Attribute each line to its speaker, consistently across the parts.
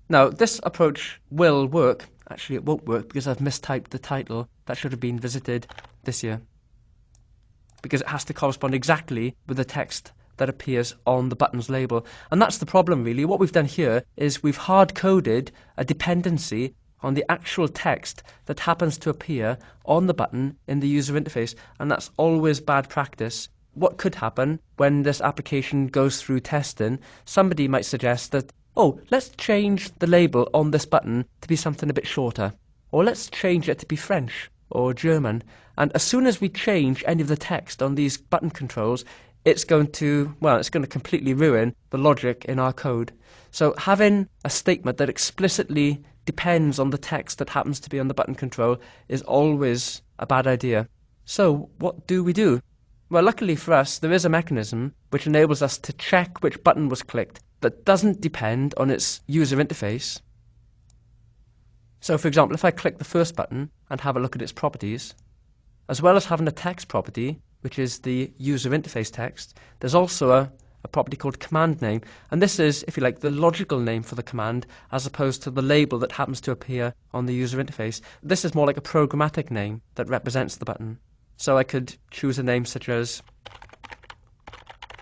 Speaker 1: Now, this approach will work. Actually, it won't work because I've mistyped the title. That should have been visited this year, because it has to correspond exactly with the text that appears on the button's label. And that's the problem, really. What we've done here is we've hard-coded a dependency on the actual text that happens to appear on the button in the user interface, and that's always bad practice. What could happen when this application goes through testing, somebody might suggest that, oh, let's change the label on this button to be something a bit shorter, or let's change it to be French or German. And as soon as we change any of the text on these button controls, it's going to completely ruin the logic in our code. So having a statement that explicitly depends on the text that happens to be on the button control is always a bad idea. So what do we do? Well, luckily for us, there is a mechanism which enables us to check which button was clicked that doesn't depend on its user interface. So for example, if I click the first button and have a look at its properties, as well as having a text property, which is the user interface text, there's also a property called command name. And this is, if you like, the logical name for the command, as opposed to the label that happens to appear on the user interface. This is more like a programmatic name that represents the button. So I could choose a name such as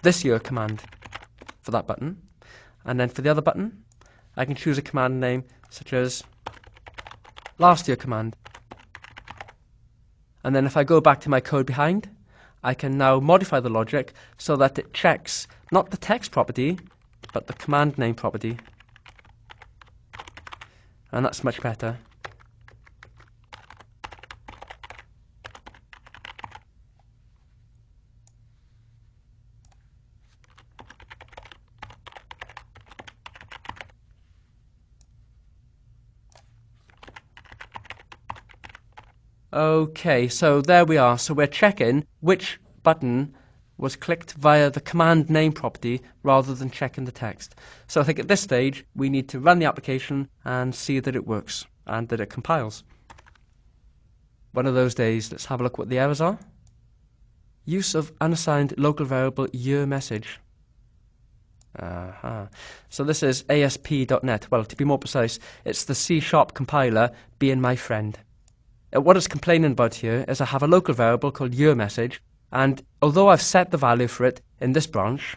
Speaker 1: this year command for that button. And then for the other button, I can choose a command name such as last year command. And then if I go back to my code behind, I can now modify the logic so that it checks not the text property, but the command name property. And that's much better. Okay, so there we are. So we're checking which button was clicked via the command name property rather than checking the text. So I think at this stage we need to run the application and see that it works and that it compiles. One of those days. Let's have a look what the errors are. Use of unassigned local variable year message. So this is ASP.NET. Well, to be more precise, it's the C# compiler being my friend. What it's complaining about here is I have a local variable called yearMessage, and although I've set the value for it in this branch,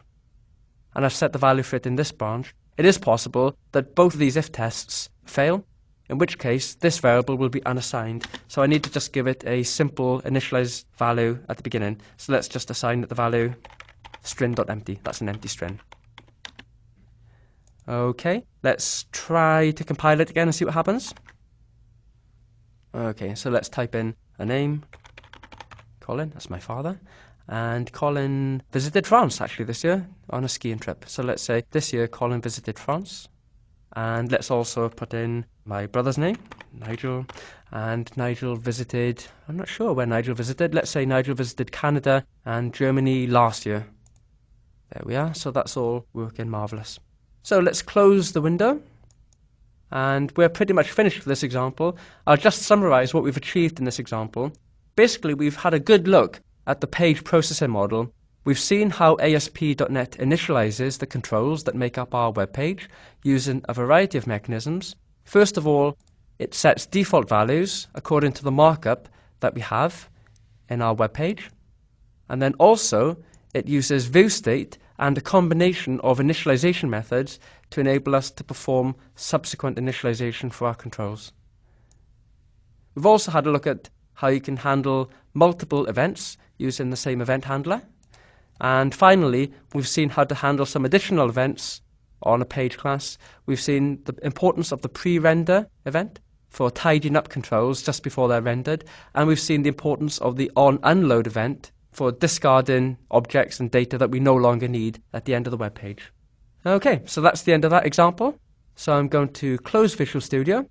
Speaker 1: and I've set the value for it in this branch, it is possible that both of these if tests fail, in which case this variable will be unassigned. So I need to just give it a simple initialize value at the beginning. So let's just assign it the value string.empty. That's an empty string. Okay, let's try to compile it again and see what happens. Okay, so let's type in a name, Colin, that's my father, and Colin visited France actually this year on a skiing trip. So let's say this year Colin visited France, and let's also put in my brother's name, Nigel, and Nigel visited, I'm not sure where Nigel visited, let's say Nigel visited Canada and Germany last year. There we are, so that's all working marvellous. So let's close the window. And we're pretty much finished with this example. I'll just summarize what we've achieved in this example. Basically, we've had a good look at the page processing model. We've seen how ASP.NET initializes the controls that make up our web page using a variety of mechanisms. First of all, it sets default values according to the markup that we have in our web page. And then also, it uses viewState and a combination of initialization methods to enable us to perform subsequent initialization for our controls. We've also had a look at how you can handle multiple events using the same event handler. And finally, we've seen how to handle some additional events on a page class. We've seen the importance of the pre-render event for tidying up controls just before they're rendered. And we've seen the importance of the on-unload event for discarding objects and data that we no longer need at the end of the web page. Okay, so that's the end of that example. So I'm going to close Visual Studio